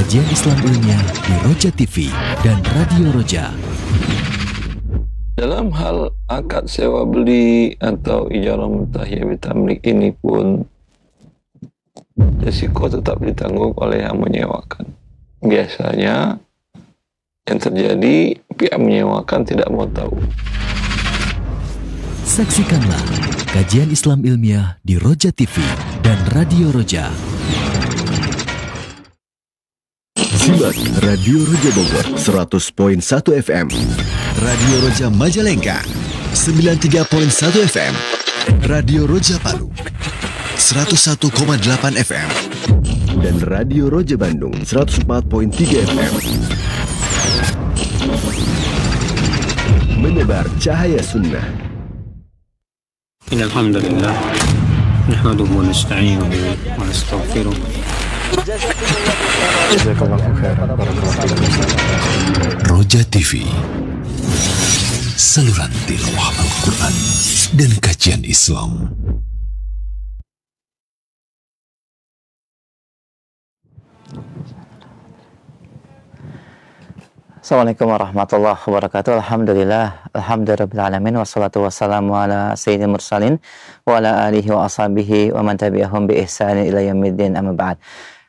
kajian Islam ilmiah di Roja TV dan Radio Roja. Dalam hal akad sewa beli atau ijarah mutahiyah bitamlik ini pun risiko tetap ditanggung oleh yang menyewakan. Biasanya yang terjadi pihak menyewakan tidak mau tahu. Saksikanlah kajian Islam ilmiah di Roja TV dan Radio Roja. Simak Radio Roja Bogor 100.1 FM, Radio Roja Majalengka 93.1 FM, Radio Roja Palu 101,8 FM, dan Radio Roja Bandung 104.3 FM. Menebar cahaya sunnah. Alhamdulillah, nahmaduhu wa nasta'inuhu wa nastaghfiruh. Roja TV, saluran tilawah Al-Quran dan kajian Islam. Assalamualaikum warahmatullahi wabarakatuh. Alhamdulillahirrabbilalamin. Wassalatu wassalamu ala sayyidil mursalin wa ala alihi wa ashabihi wa man tabi'ahum bi ihsanin ila yaumiddin, amma ba'd.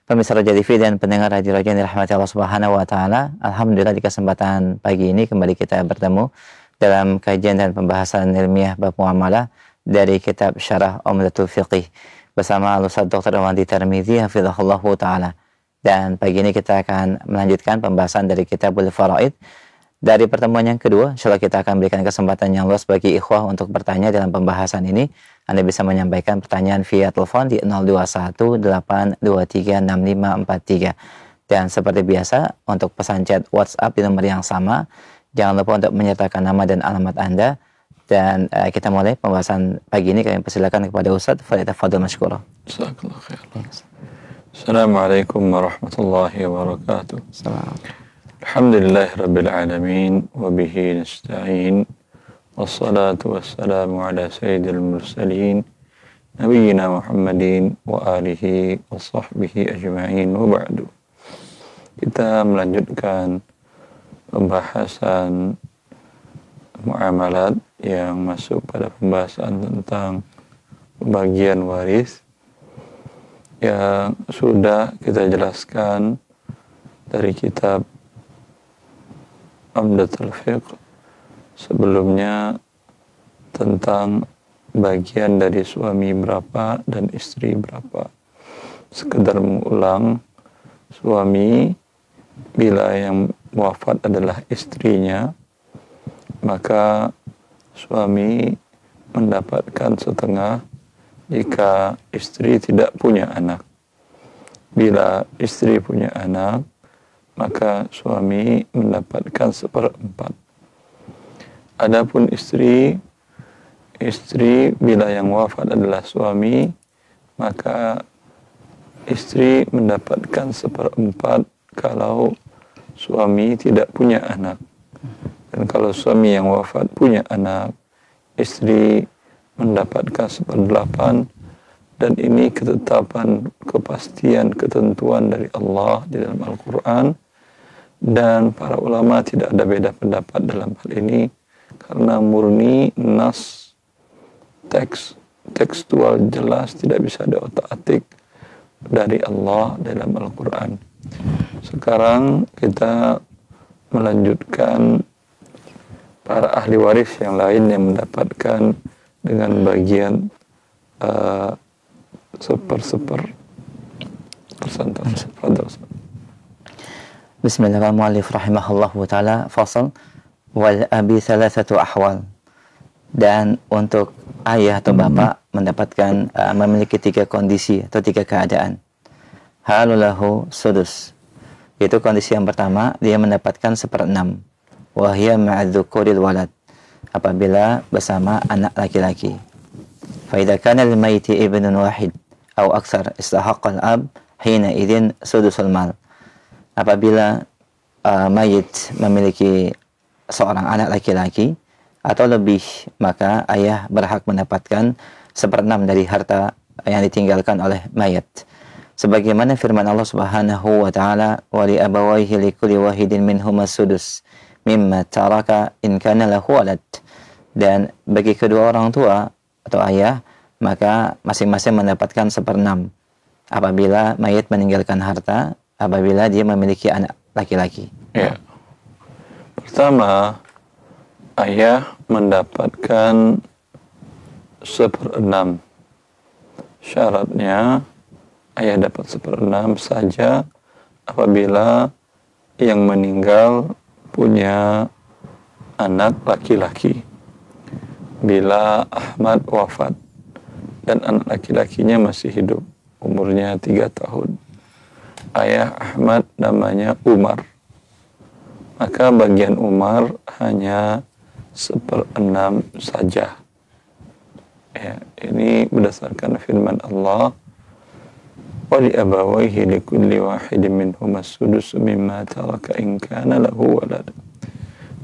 Pemirsa Roja TV dan pendengar Radio Roja yang dirahmati Allah Subhanahu wa taala. Alhamdulillah di kesempatan pagi ini kembali kita bertemu dalam kajian dan pembahasan ilmiah bab muamalah dari kitab Syarah Umdatul Fiqih bersama Al-Ustaz Dr. Irwandi Tirmidzi hafizahullahu taala. Dan pagi ini kita akan melanjutkan pembahasan dari Kitabul Faraid. Dari pertemuan yang kedua, insyaallah kita akan berikan kesempatan yang luas bagi ikhwah untuk bertanya dalam pembahasan ini. Anda bisa menyampaikan pertanyaan via telepon di 0218236543. Dan seperti biasa, untuk pesan chat WhatsApp di nomor yang sama. Jangan lupa untuk menyertakan nama dan alamat Anda. Dan kita mulai pembahasan pagi ini. Kami persilakan kepada Ustaz. Fadhil masykurah. Jazakallahu khairan. Assalamualaikum warahmatullahi wabarakatuh. Alhamdulillahirabbil alamin wa bihi nasta'in. Wassalatu wassalamu ala sayyidil mursalin nabiyyina Muhammadin wa alihi wa sahbihi ajma'in wa ba'du. Kita melanjutkan pembahasan muamalat yang masuk pada pembahasan tentang pembagian waris yang sudah kita jelaskan dari kitab Umdatul Fiqh sebelumnya tentang bagian dari suami berapa dan istri berapa. Sekedar mengulang, suami bila yang wafat adalah istrinya, maka suami mendapatkan setengah jika istri tidak punya anak. Bila istri punya anak, maka suami mendapatkan 1/4. Adapun istri bila yang wafat adalah suami, maka istri mendapatkan 1/4 kalau suami tidak punya anak. Dan kalau suami yang wafat punya anak, istri mendapatkan 1/8, dan ini ketetapan, kepastian, ketentuan dari Allah di dalam Al-Quran, dan para ulama tidak ada beda pendapat dalam hal ini karena murni nas tekstual jelas, tidak bisa diotak-atik dari Allah dalam Al-Quran. Sekarang kita melanjutkan para ahli waris yang lain yang mendapatkan dengan bagian seper persentase. Bismillahirrahmanirrahim. Rahimahullahu ta'ala. Fasal wal abi thalathatu ahwal. Dan untuk ayah atau bapak mendapatkan memiliki 3 kondisi atau 3 keadaan. Halulahu sudus. Itu kondisi yang pertama, dia mendapatkan 1/6. Wahia ma'adzukuril walad. Apabila bersama anak laki-laki. Fa idza kana lil mayyiti ibnun wahid aw aktsar istahaqqa al-ab hina idzin sudusul mal. Apabila mayit memiliki seorang anak laki-laki atau lebih, maka ayah berhak mendapatkan 1/6 dari harta yang ditinggalkan oleh mayit. Sebagaimana firman Allah Subhanahu wa taala, "Wa li abawayhi likulli wahidin minhum as-sudus mimma taraka in kana lahu walad." Dan bagi kedua orang tua atau ayah, maka masing-masing mendapatkan 1/6 apabila mayit meninggalkan harta, apabila dia memiliki anak laki-laki. Ya. Pertama, ayah mendapatkan 1/6. Syaratnya ayah dapat 1/6 saja apabila yang meninggal punya anak laki-laki. Bila Ahmad wafat dan anak laki-lakinya masih hidup, umurnya 3 tahun. Ayah Ahmad namanya Umar. Maka bagian Umar hanya 1/6 saja. Ya, ini berdasarkan firman Allah, "Wa li abawayhi likulli wahidin minhum as-sudus mimma taraka in kana lahu walad."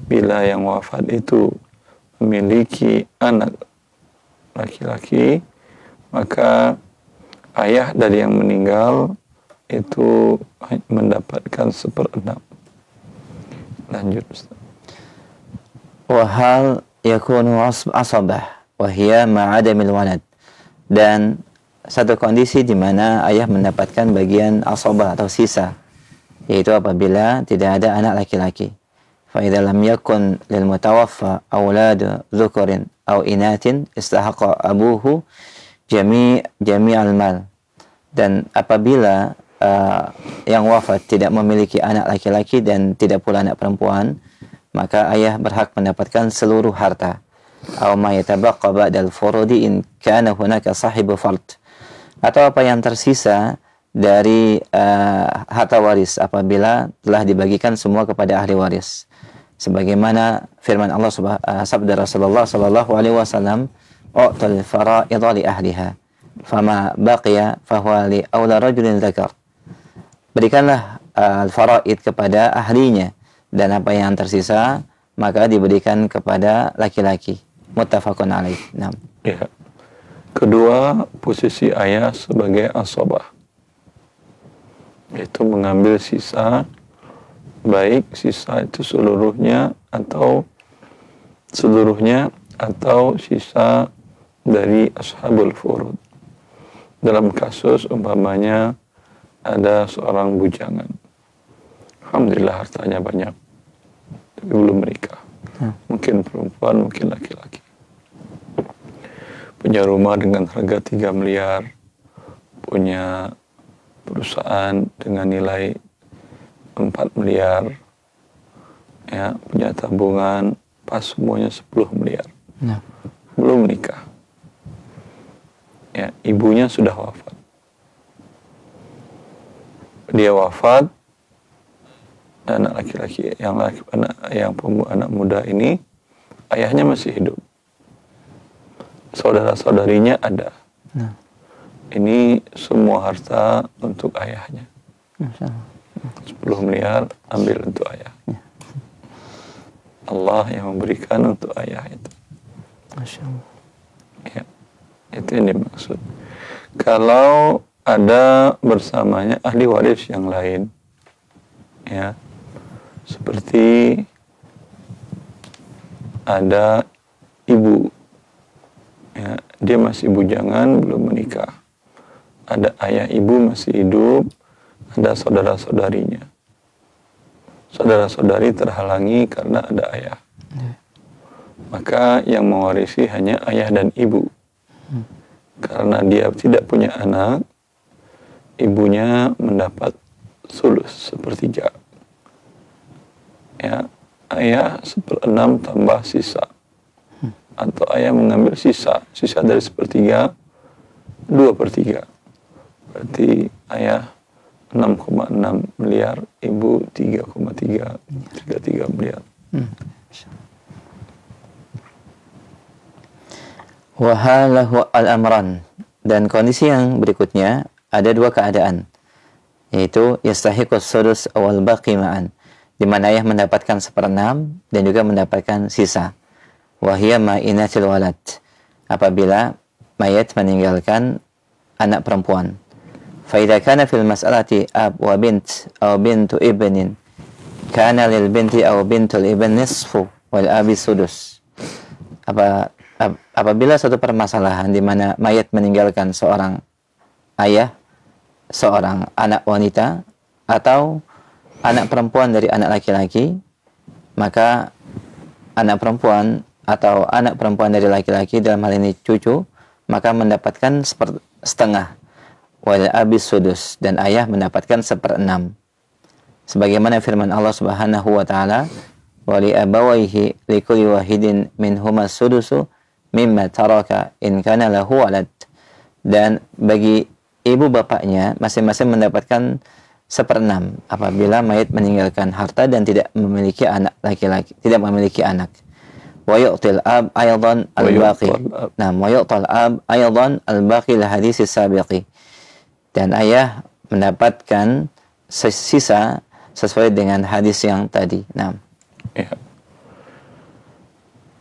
Bila yang wafat itu memiliki anak laki-laki, maka ayah dari yang meninggal itu mendapatkan 1/6. Lanjut, Ustaz. Wa hal yakunu asabah wa hiya ma'adamil walad. Dan satu kondisi di mana ayah mendapatkan bagian asabah atau sisa, yaitu apabila tidak ada anak laki-laki. Fa idza lam yakun lil mutawaffa auladu dzukurin aw inatin istahaqa abuhu jami'al mal. Dan apabila yang wafat tidak memiliki anak laki-laki dan tidak pula anak perempuan, maka ayah berhak mendapatkan seluruh harta. Aw ma yatabaqqa ba'dal furudi in kana hunaka sahibu fard. Atau apa yang tersisa dari harta waris apabila telah dibagikan semua kepada ahli waris. Sebagaimana firman Allah sabda Rasulullah sallallahu alaihi wasallam, "U'tal fara'idha li ahliha, fama baqiya fahuwa li awla rajulin dzakar." Berikanlah al-faraid kepada ahlinya, dan apa yang tersisa maka diberikan kepada laki-laki. Muttafaqun alaih. Nah. Ya. Kedua, posisi ayah sebagai asabah, yaitu mengambil sisa, baik sisa itu seluruhnya atau sisa dari ashabul furud. Dalam kasus umpamanya ada seorang bujangan, alhamdulillah hartanya banyak, tapi belum menikah. Mungkin perempuan, mungkin laki-laki. Punya rumah dengan harga 3 miliar, punya perusahaan dengan nilai 4 miliar, ya, punya tabungan pas semuanya 10 miliar. Nah. Belum menikah. Ya, ibunya sudah wafat. Dia wafat, anak laki-laki anak muda ini ayahnya masih hidup, saudara-saudarinya ada. Nah. Ini semua harta untuk ayahnya. 10 miliar ambil untuk ayah. Allah yang memberikan untuk ayah itu. Ya, itu yang dimaksud. Kalau ada bersamanya ahli waris yang lain, ya, seperti ada ibu, ya, dia masih bujangan, belum menikah. Ada ayah ibu masih hidup, ada saudara-saudarinya. Saudara-saudari terhalangi karena ada ayah. Maka yang mewarisi hanya ayah dan ibu. Karena dia tidak punya anak, ibunya mendapat sulus, 1/3. Ya, ayah 1/6 tambah sisa. Atau ayah mengambil sisa dari 1/3, 2/3. Berarti ayah 6,6 miliar, ibu 3,33 miliar. Wahalahu al-amran. Dan kondisi yang berikutnya ada dua keadaan, yaitu yastahiqus sudus awal baqi ma'an, di mana ayah mendapatkan 1/6 dan juga mendapatkan sisa. Wahiyya ma'inatil walad, apabila mayat meninggalkan anak perempuan. فإذا كان في المسألة أب وبنت أو بنت ابن كان للبنت أو بنت الابن نصف والأب السدس. Apabila satu permasalahan di mana mayat meninggalkan seorang ayah, seorang anak wanita, atau anak perempuan dari anak laki-laki, maka anak perempuan atau anak perempuan dari laki-laki, dalam hal ini cucu, maka mendapatkan setengah, wal abis sudus, dan ayah mendapatkan 1/6. Sebagaimana firman Allah Subhanahu wa taala, wa li abawayhi likulli wahidin minhuma sudusu mimma taraka in kana lahu walad. Dan bagi ibu bapaknya masing-masing mendapatkan 1/6 apabila mayat meninggalkan harta dan tidak memiliki anak laki-laki, tidak memiliki anak. Wa yu'til ab aydan al-baqi. Nah, wa yu'tal ab aydan al-baqi li hadis sabiqi. Dan ayah mendapatkan sisa sesuai dengan hadis yang tadi. Nah. Ya.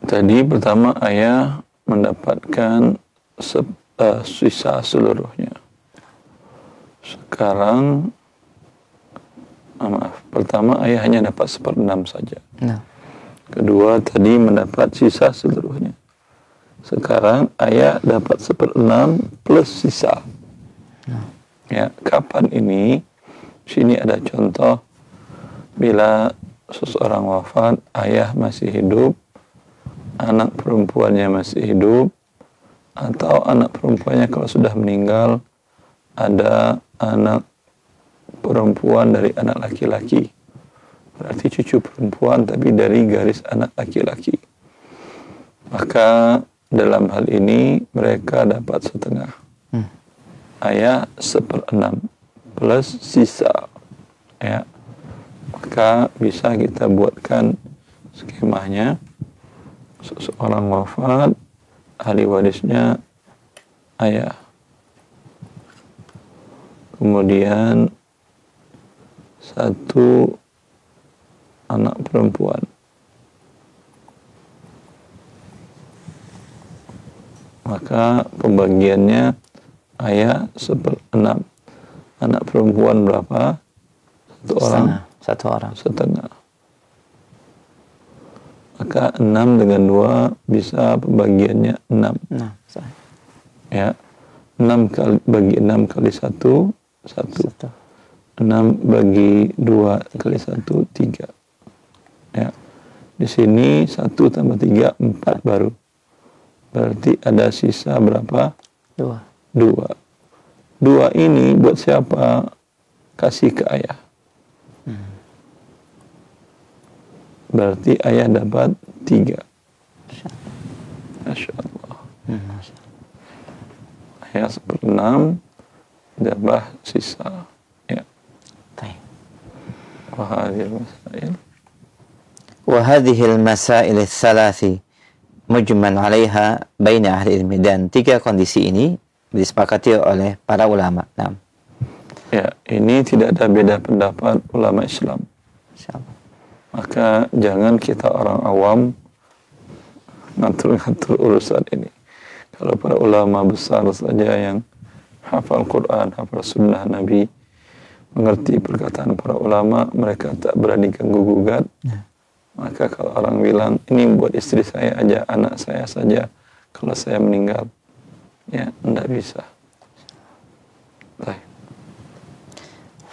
Tadi pertama ayah mendapatkan sisa seluruhnya. Sekarang pertama ayah hanya dapat 1/6 saja. Nah. Kedua tadi mendapat sisa seluruhnya. Sekarang ayah dapat 1/6 plus sisa. Nah. Ya, kapan ini? Sini ada contoh bila seseorang wafat, ayah masih hidup, anak perempuannya masih hidup, atau anak perempuannya kalau sudah meninggal ada anak perempuan dari anak laki-laki, berarti cucu perempuan tapi dari garis anak laki-laki, maka dalam hal ini mereka dapat setengah. Ayah 1/6 plus sisa, ya. Maka bisa kita buatkan skemanya. Seseorang wafat, ahli warisnya ayah, kemudian 1 anak perempuan, maka pembagiannya ayah 1/6, anak perempuan berapa? 1 orang, 1 orang, setengah. Maka 6 dengan 2 bisa pembagiannya 6. Nah, ya, 6 bagi 6 kali 1, 1. 6 bagi 2 kali 1, 3. Ya. Di sini 1 tambah 3, 4 baru. Berarti ada sisa berapa? 2. 2 ini buat siapa? Kasih ke ayah. Berarti ayah dapat 3. Masya Allah. Ayah 1/6 dapat sisa. Ya. Wahadihil masail tsalasi mujman 'alaiha baina ahli ilmi. Dan 3 kondisi ini disepakati oleh para ulama. Nah. Ya, ini tidak ada beda pendapat ulama Islam. Maka jangan kita orang awam ngatur-ngatur urusan ini. Kalau para ulama besar saja yang hafal Quran, hafal sunnah Nabi, mengerti perkataan para ulama, mereka tak berani ganggu-gugat. Maka kalau orang bilang, ini buat istri saya aja, anak saya saja, kalau saya meninggal, ya, enggak bisa. Baik.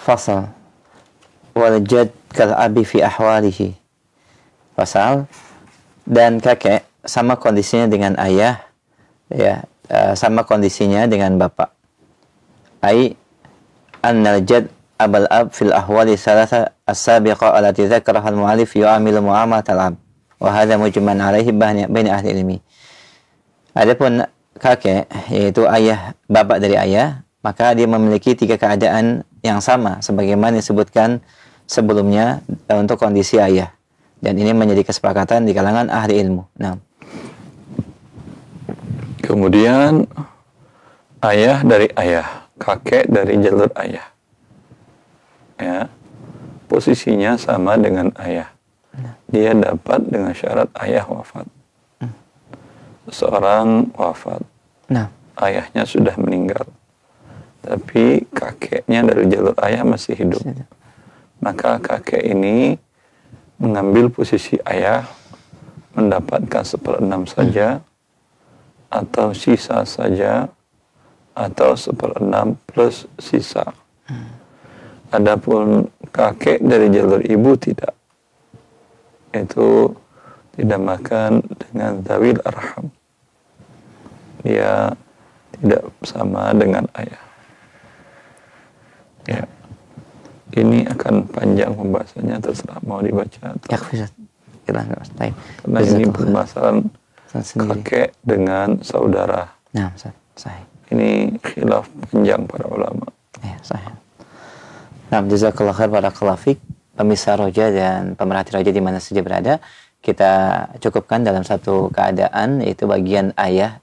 Fasal wal jad kal abi fi ahwalihi. Fasal, dan kakek sama kondisinya dengan ayah, ya, sama kondisinya dengan bapak. Ai annal jad abal ab fil ahwali salasa as-sabiqa allati dzakaraha al-mu'allif yu'amilu mu'amalat al-ab wa hadha mujman 'alaihi baina ahli ilmi. Adapun kakek, yaitu ayah, bapak dari ayah, maka dia memiliki 3 keadaan yang sama sebagaimana disebutkan sebelumnya untuk kondisi ayah, dan ini menjadi kesepakatan di kalangan ahli ilmu. Nah. Kemudian ayah dari ayah, kakek dari jalur ayah, ya, posisinya sama dengan ayah. Dia dapat dengan syarat ayah wafat. Seseorang wafat, ayahnya sudah meninggal, tapi kakeknya dari jalur ayah masih hidup. Maka kakek ini mengambil posisi ayah, mendapatkan 1/6 saja, atau sisa saja, atau 1/6 plus sisa. Adapun kakek dari jalur ibu tidak. Itu tidak makan dengan zawil arham. Dia tidak sama dengan ayah. Ya. Ini akan panjang pembahasannya, terserah mau dibaca atau... Ya, Ustaz. Karena ini permasalahan kakek dengan saudara. Nah, Ustaz. Sahih. Ini khilaf panjang para ulama. Ya, sahih. Nah, jazakallahu khair, barakallahu fiik. Pemirsa Roja dan pemerhati Roja di mana saja berada, kita cukupkan dalam satu keadaan, yaitu bagian ayah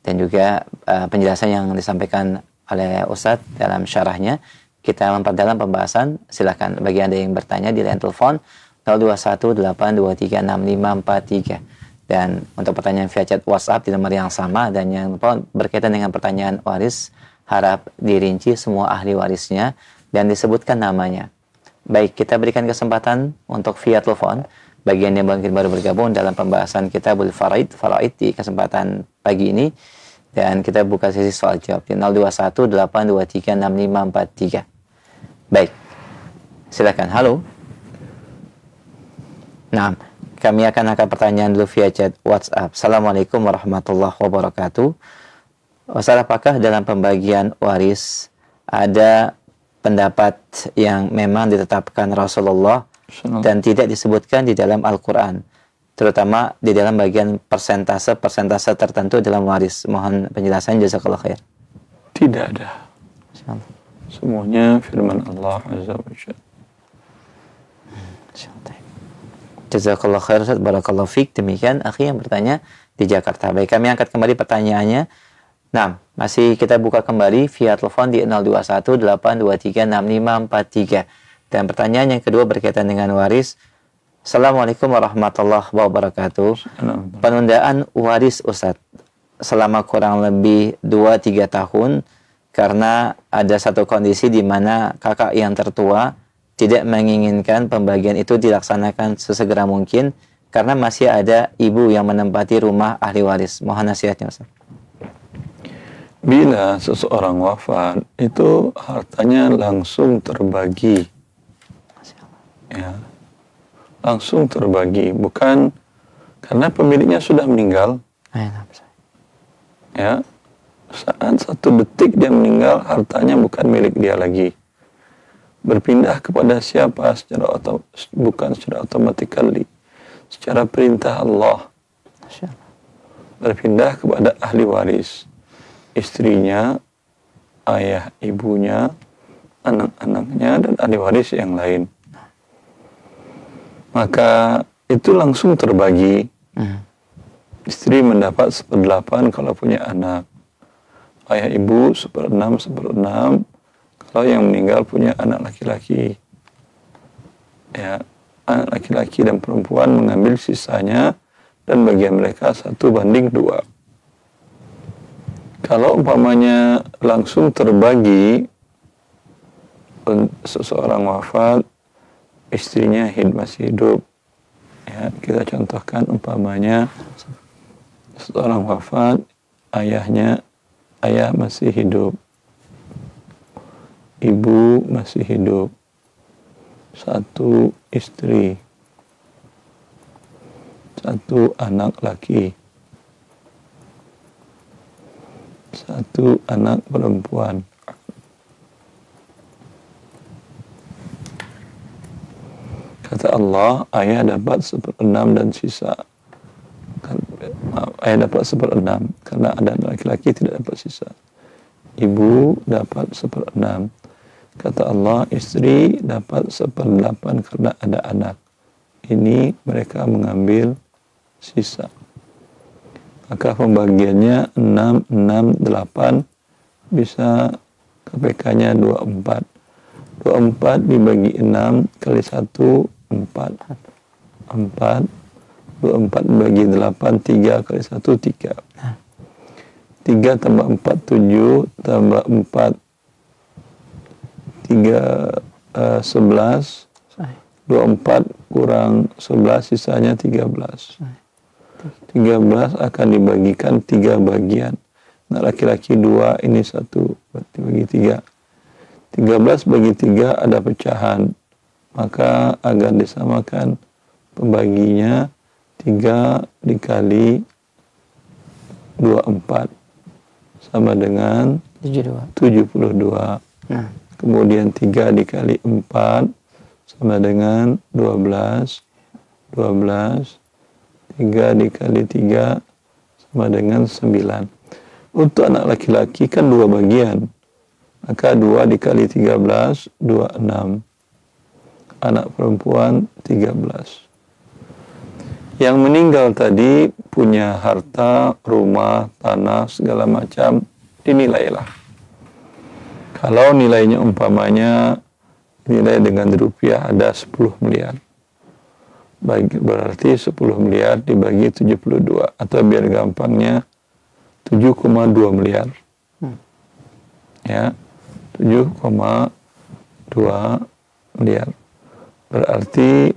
dan juga penjelasan yang disampaikan oleh Ustadz dalam syarahnya. Kita memperdalam pembahasan. Silakan bagi Anda yang bertanya di line telepon 0218236543, dan untuk pertanyaan via chat WhatsApp di nomor yang sama, dan yang berkaitan dengan pertanyaan waris harap dirinci semua ahli warisnya dan disebutkan namanya. Baik, kita berikan kesempatan untuk via telepon bagi yang mungkin baru bergabung dalam pembahasan Kitabul Faraid di kesempatan pagi ini, dan kita buka sesi soal jawab di 0218236543. Baik, silakan. Halo. Nah, kami akan angkat pertanyaan dulu via chat WhatsApp. Assalamualaikum warahmatullahi wabarakatuh. Ustaz, apakah dalam pembagian waris ada pendapat yang memang ditetapkan Rasulullah dan tidak disebutkan di dalam Al-Quran, terutama di dalam bagian persentase tertentu dalam waris? Mohon penjelasan, jazakallah khair. Tidak ada. Semuanya firman Allah Azza wa Jalla. Jazakallah khair, Ustaz, barakallahu fiik. Demikian akhi yang bertanya di Jakarta. Baik, kami angkat kembali pertanyaannya. Nah, masih kita buka kembali via telepon di 0218236543. Dan pertanyaan yang kedua berkaitan dengan waris. Assalamualaikum warahmatullahi wabarakatuh. Penundaan waris, Ustaz, selama kurang lebih 2-3 tahun karena ada satu kondisi di mana kakak yang tertua tidak menginginkan pembagian itu dilaksanakan sesegera mungkin karena masih ada ibu yang menempati rumah ahli waris. Mohon nasihatnya, Ustaz. Bila seseorang wafat, itu hartanya langsung terbagi. Ya. Langsung terbagi, bukan karena pemiliknya sudah meninggal. Ya. Saat satu detik dia meninggal, hartanya bukan milik dia lagi. Berpindah kepada siapa? Bukan secara otomatikali, secara perintah Allah. Berpindah kepada ahli waris. Istrinya, ayah ibunya, anak-anaknya, dan ahli waris yang lain. Maka itu langsung terbagi. Istri mendapat 1/8 kalau punya anak. Ayah ibu 1/6 kalau yang meninggal punya anak laki-laki. Ya, anak laki-laki dan perempuan mengambil sisanya, dan bagian mereka 1/2. Kalau umpamanya langsung terbagi, seseorang wafat, istrinya masih hidup. Ya, kita contohkan umpamanya seseorang wafat, ayah masih hidup, ibu masih hidup, satu istri, satu anak laki, satu anak perempuan. Kata Allah, ayah dapat 1/6 dan sisa. Ayah dapat 1/6 karena ada anak laki-laki, tidak dapat sisa. Ibu dapat 1/6. Kata Allah, istri dapat 1/8 karena ada anak. Ini mereka mengambil sisa. Maka pembagiannya 6, 6, 8, bisa KPK-nya 24. 24 dibagi 6 kali 1, 4. 4. 24 dibagi 8, 3 kali 1, 3. 3 tambah 4, 7, tambah 4, 11, 24 kurang 11 sisanya 13. 13 akan dibagikan 3 bagian. Nah, laki-laki 2, ini 1, berarti bagi 3. 13 bagi 3 ada pecahan, maka agar disamakan pembaginya 3 dikali 24 sama dengan 72. Nah. Kemudian 3 dikali 4 sama dengan 12. 12. 3 dikali 3 sama dengan 9. Untuk anak laki-laki kan 2 bagian. Maka 2 dikali 13, 26. Anak perempuan 13. Yang meninggal tadi punya harta, rumah, tanah, segala macam, dinilailah. Kalau nilainya umpamanya nilai dengan rupiah ada 10 miliar. Berarti 10 miliar dibagi 72. Atau biar gampangnya 7,2 miliar. Ya, 7,2 miliar. Berarti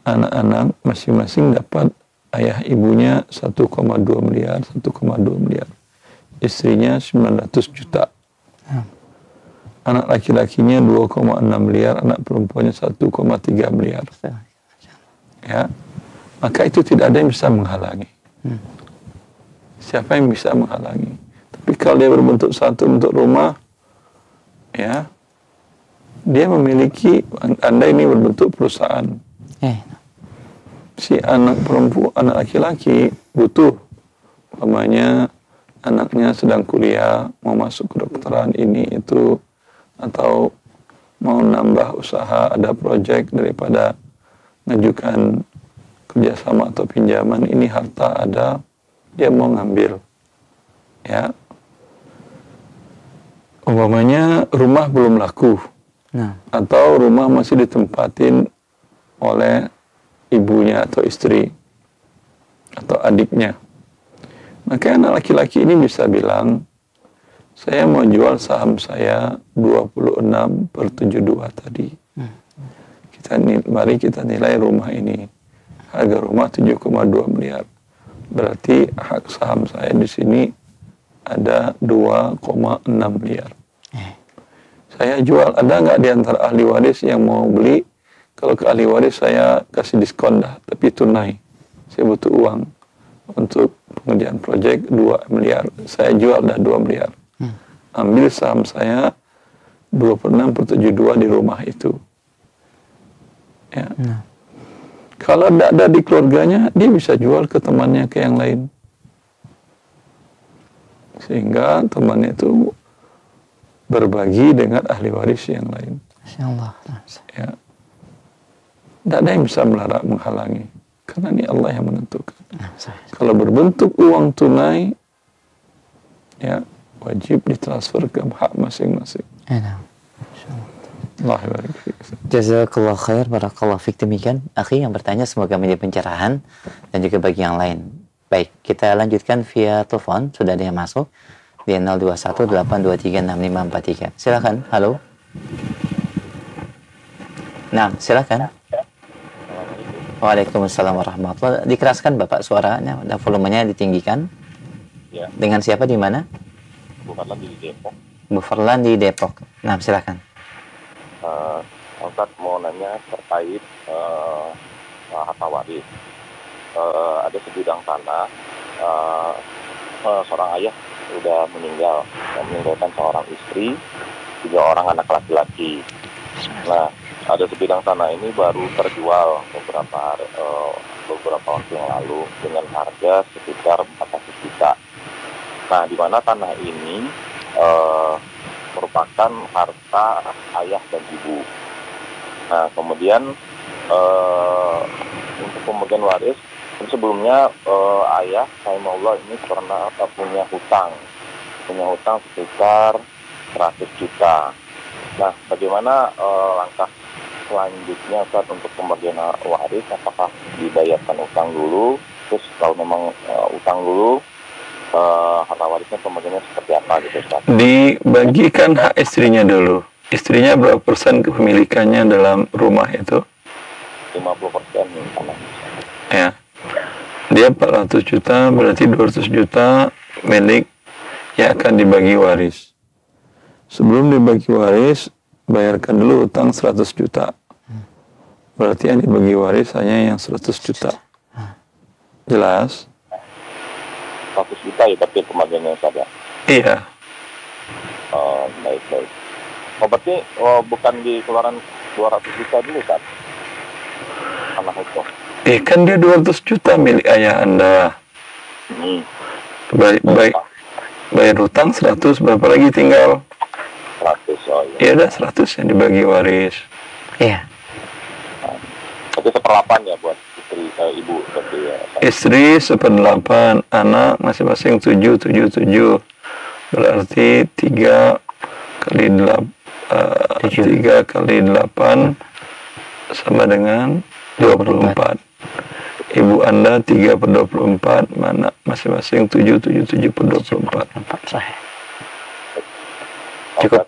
anak-anak masing-masing dapat ayah ibunya 1,2 miliar, 1,2 miliar. Istrinya 900 juta. Anak laki-lakinya 2,6 miliar, anak perempuannya 1,3 miliar. Ya, maka itu tidak ada yang bisa menghalangi. Siapa yang bisa menghalangi? Tapi kalau dia berbentuk satu bentuk rumah, ya, dia memiliki, Anda ini berbentuk perusahaan. Si anak perempuan, anak laki-laki butuh, umpamanya anaknya sedang kuliah, mau masuk kedokteran ini itu, atau mau nambah usaha, ada proyek daripada mengajukan kerjasama atau pinjaman, ini harta ada, dia mau ngambil. Ya, umpamanya rumah belum laku, atau rumah masih ditempatin oleh ibunya atau istri atau adiknya, maka anak laki-laki ini bisa bilang, saya mau jual saham saya 26/72 tadi. Mari kita nilai rumah ini. Harga rumah 7,2 miliar. Berarti hak saham saya di sini ada 2,6 miliar. Saya jual, ada nggak di antara ahli waris yang mau beli? Kalau ke ahli waris saya kasih diskon dah, tapi tunai. Saya butuh uang untuk pengerjaan proyek 2 miliar. Saya jual dah 2 miliar. Ambil saham saya 26/72 di rumah itu. Ya. Kalau tidak ada di keluarganya, dia bisa jual ke temannya, ke yang lain. Sehingga temannya itu berbagi dengan ahli waris yang lain. Ya. Tidak ada yang bisa menghalangi. Karena ini Allah yang menentukan. Kalau berbentuk uang tunai, ya, wajib ditransfer ke hak masing-masing. Jazakallah khair, barakallah fiik. Demikian akhi yang bertanya, semoga menjadi pencerahan dan juga bagi yang lain. Baik, kita lanjutkan via telepon. Sudah ada yang masuk di 0218236543. Silakan. Halo. Nah, silakan. Waalaikumsalam warahmatullahi. Dikeraskan Bapak suaranya dan volumenya ditinggikan. Ya. Dengan siapa di mana? Bu Farlan di Depok. Bu Farlan di Depok. Nah, silakan. Ustaz mau nanya terkait harta waris. Ada sebidang tanah, seorang ayah sudah meninggal, dan meninggalkan seorang istri, 3 orang anak laki-laki. Nah, ada sebidang tanah ini baru terjual beberapa waktu yang lalu dengan harga sekitar 400 juta. Nah, di mana tanah ini merupakan harta ayah dan ibu. Nah, kemudian untuk pembagian waris, sebelumnya ayah rahimahullah ini pernah punya hutang sekitar 100 juta. Nah, bagaimana langkah selanjutnya Ustaz untuk pembagian waris? Apakah dibayarkan utang dulu? Terus kalau memang utang dulu, harta warisnya pembagiannya seperti apa gitu Ustaz? Dibagikan hak istrinya dulu. Istrinya berapa persen kepemilikannya dalam rumah itu? 50% tanah. Ya. Dia 400 juta, berarti 200 juta milik yang akan dibagi waris. Sebelum dibagi waris, bayarkan dulu utang 100 juta. Berarti yang dibagi waris hanya yang 100 juta. Jelas? 100 juta ya, tapi pembagiannya saja. Iya. Baik. Berarti bukan di keluaran 200 juta dulu, Ustaz? Tanah itu. Kan dia 200 juta milik ayah Anda. Bayar hutang 100, berapa lagi tinggal? 100, Ya udah 100 yang dibagi waris. Iya. Tapi 1/8 ya buat istri, ibu. Berarti ya. Istri 1/8, anak masing-masing 7. Berarti 3 kali 8 sama dengan 24. Ibu Anda 3/24, mana masing-masing 7 per 24. Cukup.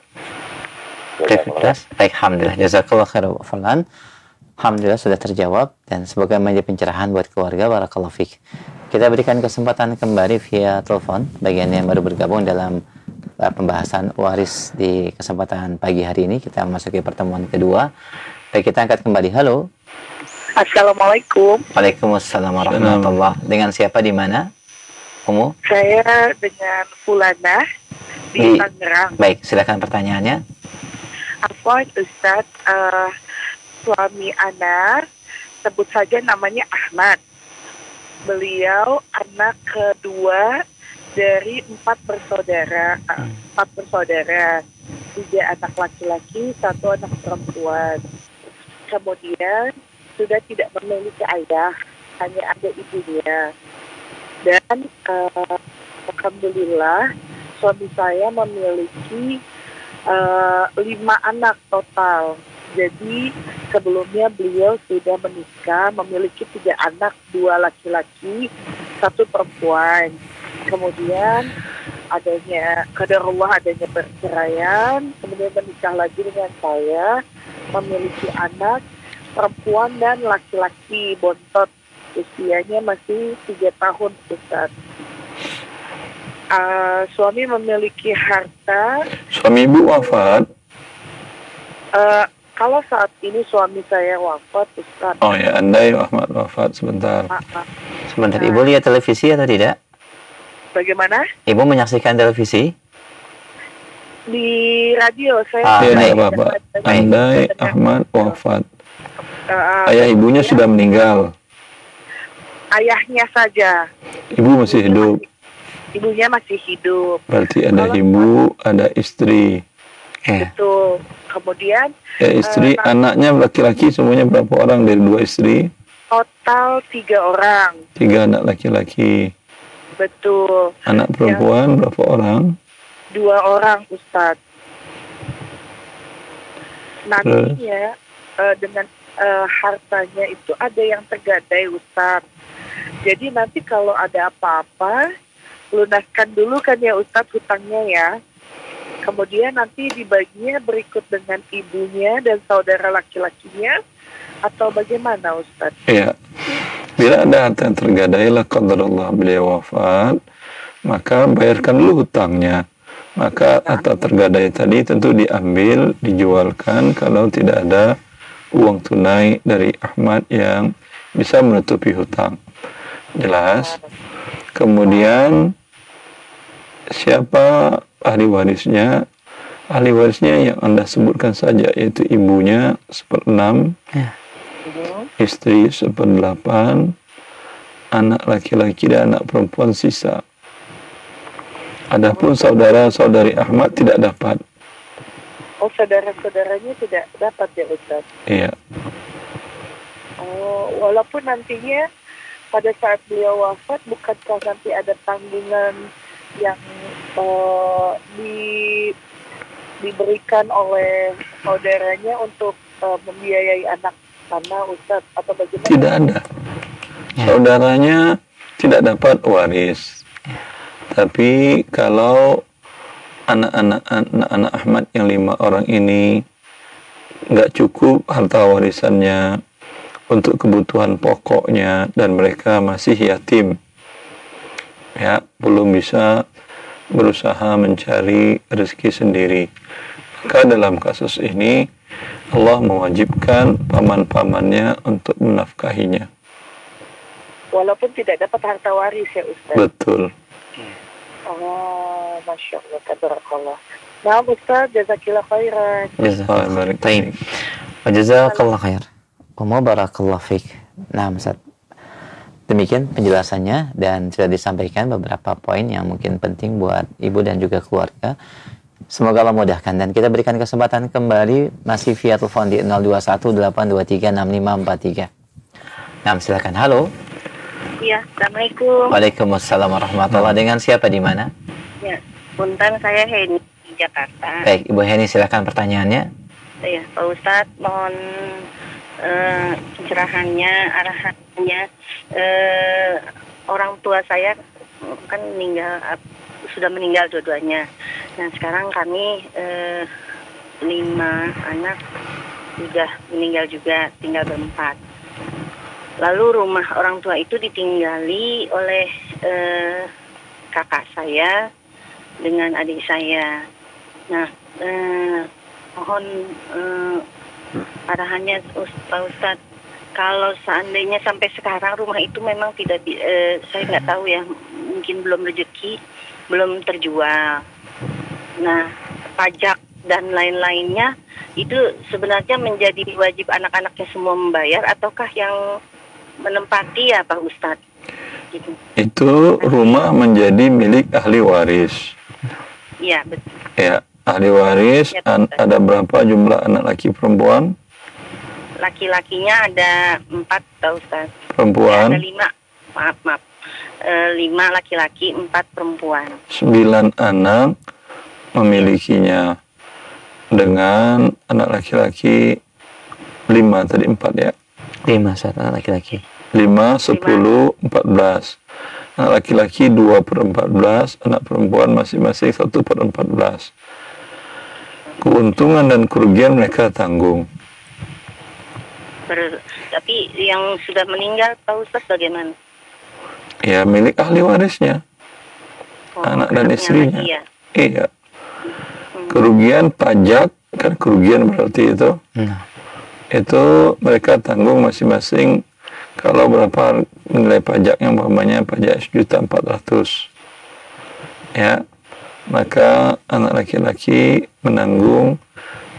Baik, alhamdulillah. Jazakallah khairan wa falan. Alhamdulillah sudah terjawab dan semoga menjadi pencerahan buat keluarga. Barakallahu fiik. Kita berikan kesempatan kembali via telepon bagi Anda yang baru bergabung dalam pembahasan waris di kesempatan pagi hari ini. Kita memasuki pertemuan kedua. Baik, kita angkat kembali. Halo. Assalamualaikum. Waalaikumsalam warahmatullahi. Dengan siapa di mana? Umu? Saya dengan Fulana di Tangerang. Baik, silakan pertanyaannya. Apa Ustaz, suami Ana sebut saja namanya Ahmad. Beliau anak kedua dari 4 bersaudara. 4 bersaudara. 3 anak laki-laki, 1 anak perempuan. Kemudian sudah tidak memiliki ayah, hanya ada ibunya. Dan alhamdulillah suami saya memiliki 5 anak total. Jadi sebelumnya beliau sudah menikah, memiliki 3 anak, 2 laki-laki, 1 perempuan. Kemudian adanya qadarullah, adanya perceraian, kemudian menikah lagi dengan saya, memiliki anak perempuan dan laki-laki bontot, usianya masih 3 tahun, Ustaz. Suami memiliki harta. Suami ibu wafat? Kalau saat ini suami saya wafat, Ustaz. Oh ya, andai Ahmad wafat sebentar. Sebentar, Ibu lihat televisi atau tidak? Bagaimana? Ibu menyaksikan televisi? Di radio saya. Tidak apa-apa. Andai Ahmad wafat. Ayah ibunya sudah meninggal. Ayahnya saja. Ibu masih hidup. Ibunya masih hidup. Berarti ada ibu, ada istri. Betul. Kemudian istri, anaknya laki-laki semuanya berapa orang dari 2 istri? Total 3 orang. 3 anak laki-laki. Betul. Anak perempuan berapa orang? 2 orang, Ustaz. Nantinya dengan hartanya itu ada yang tergadai, Ustaz. Jadi nanti kalau ada apa-apa, lunaskan dulu kan ya Ustaz hutangnya ya. Kemudian nanti dibaginya berikut dengan ibunya dan saudara laki-lakinya, atau bagaimana Ustaz? Iya. Bila ada harta yang tergadai, la qadarullah beliau wafat, maka bayarkan dulu hutangnya. Maka harta tergadai tadi tentu diambil, dijualkan kalau tidak ada uang tunai dari Ahmad yang bisa menutupi hutang. Jelas? Kemudian siapa ahli warisnya? Ahli warisnya yang Anda sebutkan saja, yaitu ibunya 1/6, istri 1/8, anak laki-laki dan anak perempuan sisa. Adapun saudara-saudari Ahmad tidak dapat. Oh, saudara-saudaranya tidak dapat ya Ustaz? Iya. Oh, walaupun nantinya pada saat beliau wafat, bukankah nanti ada tanggungan yang diberikan oleh saudaranya untuk membiayai anak sana, Ustaz, atau bagaimana? Tidak ada. Saudaranya tidak dapat waris. Tapi kalau anak-anak Ahmad yang 5 orang ini nggak cukup harta warisannya untuk kebutuhan pokoknya dan mereka masih yatim, ya, belum bisa berusaha mencari rezeki sendiri, maka dalam kasus ini Allah mewajibkan paman-pamannya untuk menafkahinya. Walaupun tidak dapat harta waris ya Ustaz. Betul. Oh, Masya Allah, tabarakallah. Nah Ustaz, jazakillah khairan. Jazakallah Baik. Jazakallah khair. Wa barakallahu fiik. Nah, Ustaz. Demikian penjelasannya dan sudah disampaikan beberapa poin yang mungkin penting buat ibu dan juga keluarga. Semoga Allah mudahkan dan kita berikan kesempatan kembali masih via telepon di 0218236543. Nah, silakan. Halo. Iya, Assalamualaikum. Waalaikumsalam warahmatullahi. Dengan siapa di mana? Ya, punten saya Heni di Jakarta. Baik, Ibu Heni silakan pertanyaannya. Ya, Pak Ustadz mohon pencerahannya, arahannya. Orang tua saya kan sudah meninggal dua-duanya. Nah, sekarang kami 5 anak sudah meninggal juga, tinggal berempat. Lalu rumah orang tua itu ditinggali oleh kakak saya dengan adik saya. Nah, mohon arahannya Pak Ustadz, kalau seandainya sampai sekarang rumah itu memang tidak, saya nggak tahu ya, mungkin belum rezeki, belum terjual. Nah, pajak dan lain-lainnya itu sebenarnya menjadi wajib anak-anaknya semua membayar ataukah yang menempati ya Pak Ustadz? Gitu. Itu rumah menjadi milik ahli waris. Iya, betul. Ya, ahli waris Ya, ada berapa jumlah anak laki perempuan? Laki-lakinya ada 4 Pak Ustadz. Perempuan? Ada 5, maaf. 5 laki-laki, 4 perempuan. 9 anak memilikinya, dengan anak laki-laki 5 tadi 4 ya. 5 saat anak laki-laki. 5, 10, 14. Anak laki-laki 2/14, anak perempuan masing-masing 1/14. Keuntungan dan kerugian mereka tanggung. Tapi yang sudah meninggal Pak Ustadz bagaimana? Ya, milik ahli warisnya, anak dan istrinya. Lagi, ya? Iya. Kerugian pajak, kan kerugian berarti itu. Itu mereka tanggung masing-masing. Kalau berapa nilai pajaknya, umpamanya pajak 1.400.000, ya, maka anak laki-laki menanggung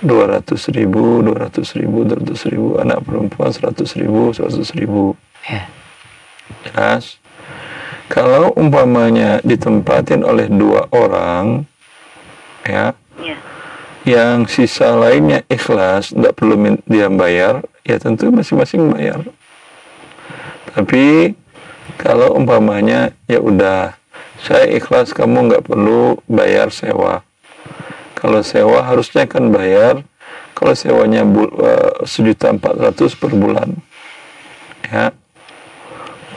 200.000, 200.000, anak perempuan 100.000, 100.000. Ya. Jelas. Kalau umpamanya ditempatin oleh 2 orang, ya, yang sisa lainnya ikhlas, tidak perlu dia bayar, ya tentu masing-masing bayar. Tapi kalau umpamanya ya udah, saya ikhlas, kamu nggak perlu bayar sewa. Kalau sewa harusnya kan bayar. Kalau sewanya 1.400.000 per bulan, ya,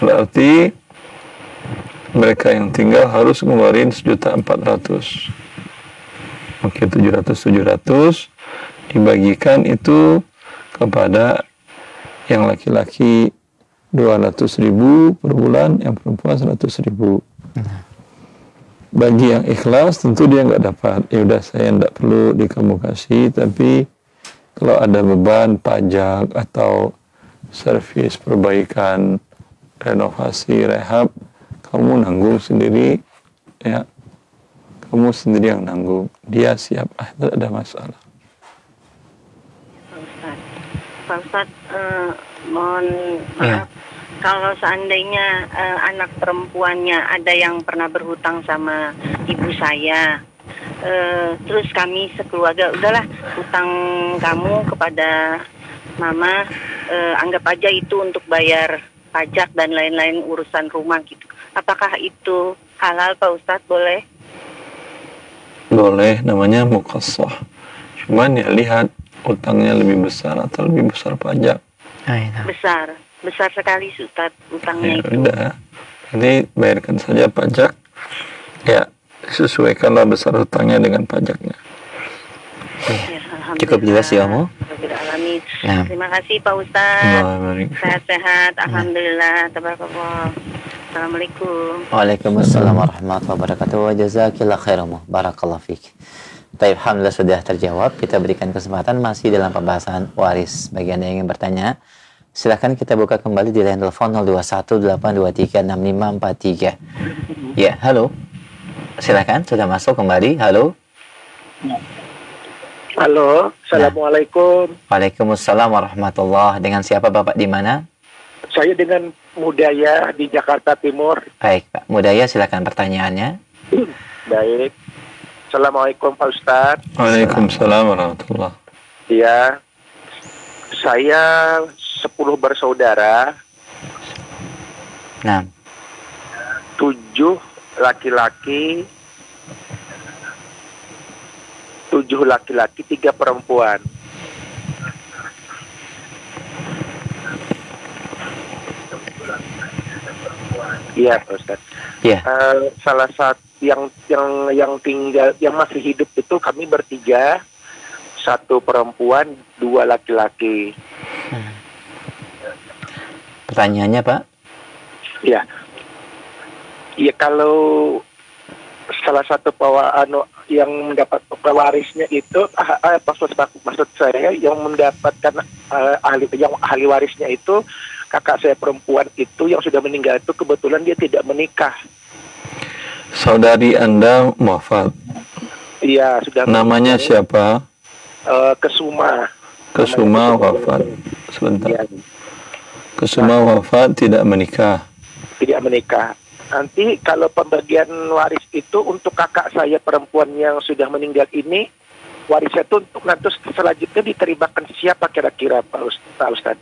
berarti mereka yang tinggal harus ngeluarin 1.400.000. Oke, 700 dibagikan itu kepada yang laki-laki 200.000 per bulan, yang perempuan 100.000. Bagi yang ikhlas tentu dia nggak dapat. Ya udah, saya nggak perlu di kamu kasih, tapi kalau ada beban pajak atau servis perbaikan, renovasi, rehab, kamu nanggung sendiri, ya. Kamu sendiri yang nanggung, dia siap, tidak ada masalah. Pak Ustadz, mohon maaf, kalau seandainya anak perempuannya ada yang pernah berhutang sama ibu saya, terus kami sekeluarga, udahlah hutang kamu kepada mama, anggap aja itu untuk bayar pajak dan lain-lain urusan rumah gitu. Apakah itu halal Pak Ustadz, boleh? Boleh, namanya muqassah. Cuman ya lihat utangnya lebih besar atau lebih besar pajak. Besar sekali Ustadz utangnya Ya itu. udah, jadi bayarkan saja pajak. Ya, Sesuaikanlah besar hutangnya dengan pajaknya. Cukup jelas ya, Mu? Nah. Terima kasih Pak Ustadz. Sehat-sehat. Alhamdulillah. Tabarakallah. Assalamualaikum. Waalaikumsalam warahmatullahi wabarakatuh. Wa jazakillah khairan. Barakallahu fiik. Baik, alhamdulillah sudah terjawab. Kita berikan kesempatan masih dalam pembahasan waris. Bagi Anda yang ingin bertanya, silakan kita buka kembali di line telepon 0218236543. Ya, halo. Silakan, sudah masuk kembali. Halo. Halo, Assalamualaikum. Waalaikumsalam warahmatullahi. Dengan siapa Bapak, di mana? Saya dengan Mudaya di Jakarta Timur. Baik, Pak Mudaya, silakan pertanyaannya. Baik. Assalamualaikum Pak Ustadz. Waalaikumsalam warahmatullahi. Ya, saya 10 bersaudara. Nah. 7 laki-laki, 3 perempuan. Iya, Pak Ustadz. Iya. Salah satu yang tinggal, yang masih hidup itu kami bertiga, 1 perempuan, 2 laki-laki. Pertanyaannya, Pak? Iya. Iya, kalau salah satu yang mendapat pewarisnya itu maksud saya yang mendapatkan ahli warisnya itu kakak saya perempuan itu yang sudah meninggal itu kebetulan dia tidak menikah. Saudari Anda wafat. Iya, sudah. Namanya siapa? Kesuma. Kesuma wafat. Sebentar. Ya. Kesuma wafat, tidak menikah. Tidak menikah. Nanti kalau pembagian waris itu untuk kakak saya perempuan yang sudah meninggal ini, warisnya itu untuk nanti selanjutnya diterimakan siapa kira-kira Pak Ustadz?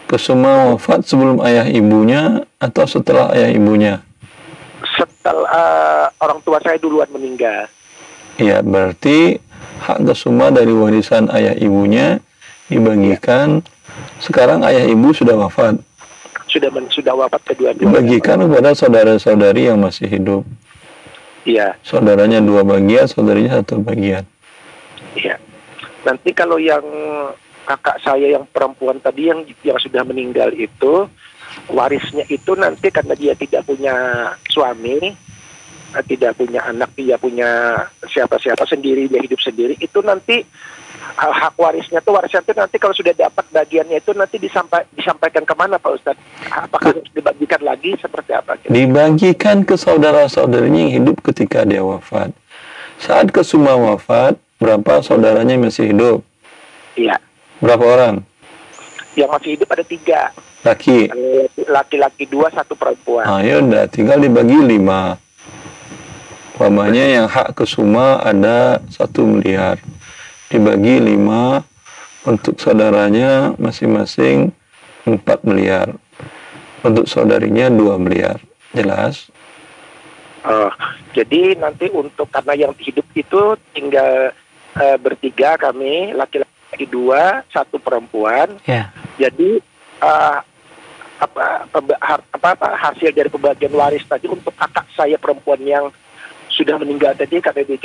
Kesuma wafat sebelum ayah ibunya atau setelah ayah ibunya? Setelah orang tua saya duluan meninggal. Iya, berarti hak Kesuma dari warisan ayah ibunya dibagikan. Sekarang ayah ibu sudah wafat. Sudah wafat kedua-duanya. Dibagikan kepada saudara-saudari yang masih hidup. Iya. Saudaranya 2 bagian, saudarinya 1 bagian. Iya. Nanti kalau yang kakak saya yang perempuan tadi yang sudah meninggal itu, warisnya itu nanti karena dia tidak punya suami, tidak punya anak, dia punya siapa-siapa sendiri, dia hidup sendiri, itu nanti hak warisnya itu nanti kalau sudah dapat bagiannya itu nanti disampaikan kemana Pak Ustadz? Apakah harus dibagikan lagi seperti apa? Dibagikan ke saudara-saudarinya yang hidup ketika dia wafat. Saat Kesuma wafat, berapa saudaranya yang masih hidup? Iya. Berapa orang? Yang masih hidup ada 3. Laki? Laki-laki 2, 1 perempuan. Ya udah, tinggal dibagi 5. Umpamanya yang hak Kesuma ada 1 miliar. Dibagi 5 untuk saudaranya masing-masing 4 miliar. Untuk saudarinya 2 miliar. Jelas? Jadi nanti untuk karena yang hidup itu tinggal bertiga kami, laki-laki 2, 1 perempuan. Yeah. Jadi hasil dari pembagian waris tadi untuk kakak saya perempuan yang sudah meninggal tadi karena dia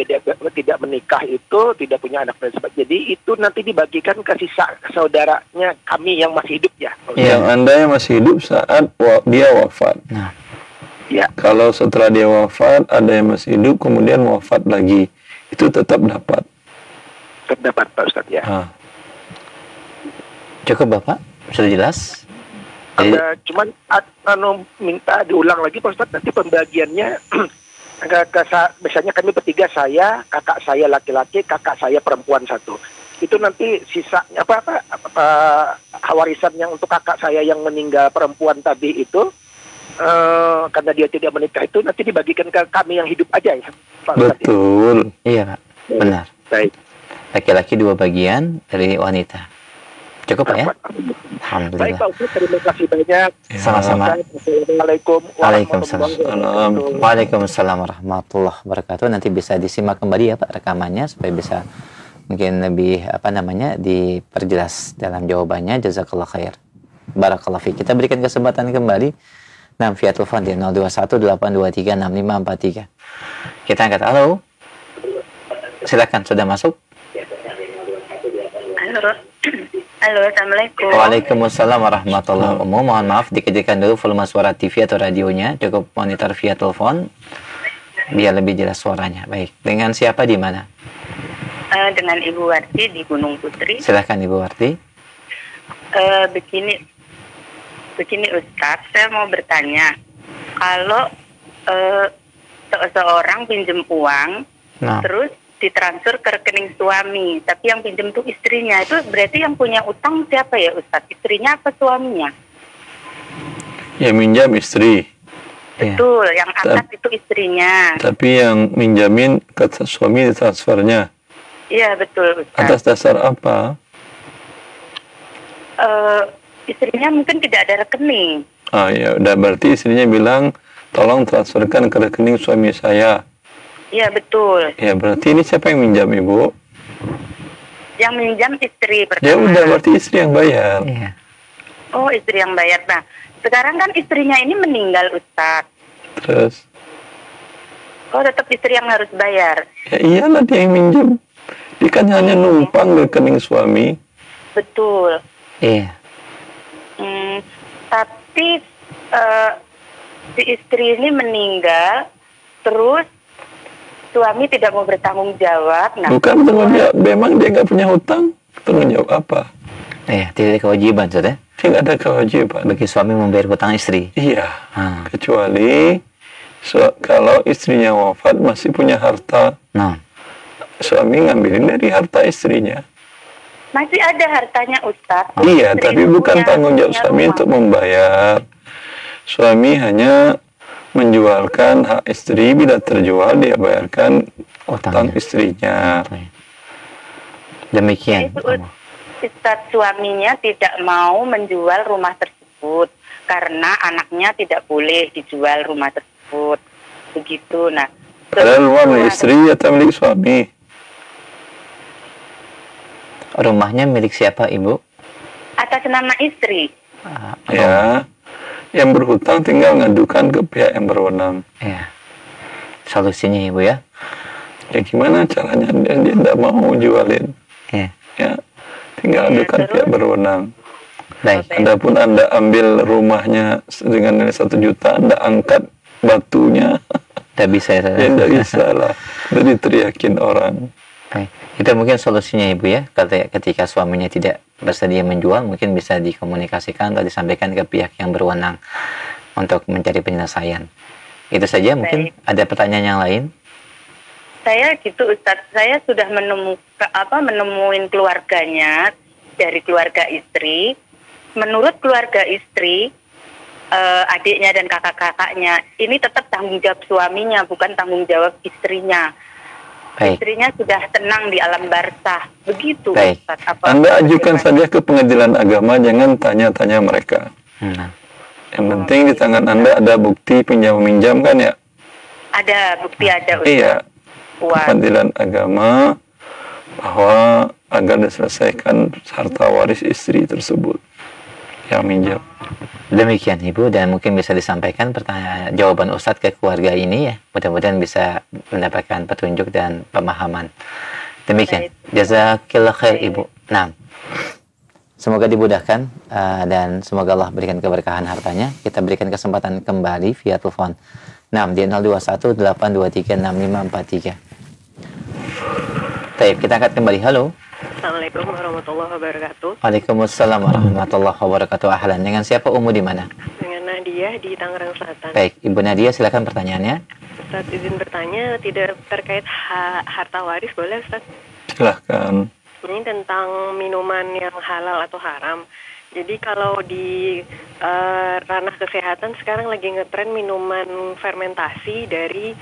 tidak menikah itu, tidak punya anak dan sebagainya. Jadi itu nanti dibagikan ke sisa saudaranya kami yang masih hidup ya. Yang Anda yang masih hidup saat dia wafat. Nah. Ya. Kalau setelah dia wafat ada yang masih hidup kemudian wafat lagi, itu tetap dapat. Tetap dapat Pak Ustadz ya. Cukup Bapak? Sudah jelas? Cuman minta diulang lagi Pak Ustadz, nanti pembagiannya biasanya kami bertiga, saya, kakak saya laki-laki, kakak saya perempuan 1. Itu nanti sisanya warisan yang untuk kakak saya yang meninggal perempuan tadi itu karena dia tidak menikah itu nanti dibagikan ke kami yang hidup aja ya Pak. Betul. Iya Pak, benar. Baik. Laki-laki 2 bagian dari wanita. Cukup Pak ya? Alhamdulillah. Baik Pak Ustaz, terima kasih banyak. Sama-sama. Assalamualaikum warahmatullahi wabarakatuh. Waalaikumsalam warahmatullahi wabarakatuh. Nanti bisa disimak kembali ya Pak rekamannya supaya bisa mungkin lebih diperjelas dalam jawabannya. Jazakallah khair. Barakallah fiik. Kita berikan kesempatan kembali Nah, via telepon di 0218236543. Kita angkat. Halo. Silakan, sudah masuk. Halo. Halo, Assalamualaikum. Waalaikumsalam warahmatullahi wabarakatuh. Mohon maaf, dikecilkan dulu volume suara TV atau radionya. Cukup monitor via telepon biar lebih jelas suaranya. Baik, dengan siapa di mana? Dengan Ibu Warti di Gunung Putri. Silakan Ibu Warti. Begini Ustadz, saya mau bertanya, kalau seseorang pinjam uang, terus ditransfer ke rekening suami, tapi yang pinjam itu istrinya, itu berarti yang punya utang siapa ya Ustadz? Istrinya apa suaminya? Ya minjam istri. Betul, yang atas itu istrinya. Tapi yang minjamin ke suami transfernya. Iya betul Ustadz. Atas dasar apa? Istrinya mungkin tidak ada rekening. Ya udah, berarti istrinya bilang tolong transferkan ke rekening suami saya. Iya betul. Ya berarti ini siapa yang minjam, Ibu? Yang minjam istri pertama. Ya udah, berarti istri yang bayar. Iya. Oh, istri yang bayar. Nah, sekarang kan istrinya ini meninggal Ustadz. Terus? Oh, tetap istri yang harus bayar. Ya iyalah, dia yang minjam. Dia kan hanya numpang di rekening suami. Betul. Iya. Tapi si istri ini meninggal, terus suami tidak mau bertanggung jawab. Nah, bukan tanggung jawab, memang dia nggak punya hutang. Tanggung jawab apa? Iya, tidak ada kewajiban, sudah. Tidak ada kewajiban. Bagi suami membayar hutang istri. Iya. Kecuali kalau istrinya wafat masih punya harta. Suami ngambilin dari harta istrinya. Masih ada hartanya Ustadz. Iya, tapi bukan tanggung jawab suami untuk membayar. Suami hanya menjualkan hak istri, bila terjual dia bayarkan utang istrinya. Demikian. Ustadz, suaminya tidak mau menjual rumah tersebut karena anaknya tidak boleh dijual rumah tersebut. Begitu. Nah, padahal rumah milik istri atau milik suami? Rumahnya milik siapa, Ibu? Atas nama istri. Ya. Yang berhutang tinggal ngadukan ke pihak yang berwenang. Ya. Solusinya Ibu ya? Ya gimana caranya, dia tidak mau jualin. Ya. Tinggal adukan pihak berwenang. Baik. Adapun Anda ambil rumahnya dengan nilai 1 juta, Anda angkat batunya. Tidak bisa ya? Ya tidak bisa lah. Jadi teriakin orang. Baik. Itu mungkin solusinya Ibu ya. Ketika suaminya tidak bersedia menjual, mungkin bisa dikomunikasikan atau disampaikan ke pihak yang berwenang untuk mencari penyelesaian. Itu saja. Mungkin ada pertanyaan yang lain. Saya gitu Ustadz, saya sudah menemuin keluarganya dari keluarga istri. Menurut keluarga istri, adiknya dan kakak-kakaknya, ini tetap tanggung jawab suaminya, bukan tanggung jawab istrinya. Baik. Istrinya sudah tenang di alam barzah. Begitu Ustaz. Anda ajukan saja ke pengadilan agama, jangan tanya-tanya mereka. Yang penting di tangan Anda ada bukti pinjam-minjam kan ya? Ada bukti, ada Ustaz. Iya. Pengadilan agama bahwa agar diselesaikan harta waris istri tersebut yang minjam. Demikian Ibu, dan mungkin bisa disampaikan jawaban Ustadz ke keluarga ini ya. Mudah-mudahan bisa mendapatkan petunjuk dan pemahaman. Demikian. Jazakillah khair Ibu. Nah, semoga dimudahkan dan semoga Allah berikan keberkahan hartanya. Kita berikan kesempatan kembali via telepon. Nah, di 0218236543. Baik, kita angkat kembali. Halo. Assalamualaikum warahmatullahi wabarakatuh. Waalaikumsalam warahmatullahi wabarakatuh. Ahlan. Dengan siapa, Umu di mana? Dengan Nadia di Tangerang Selatan. Baik, Ibu Nadia silakan pertanyaannya. Ustaz, izin bertanya, tidak terkait harta waris, boleh Ustaz? Silahkan. Ini tentang minuman yang halal atau haram. Jadi kalau di ranah kesehatan sekarang lagi ngetren minuman fermentasi dari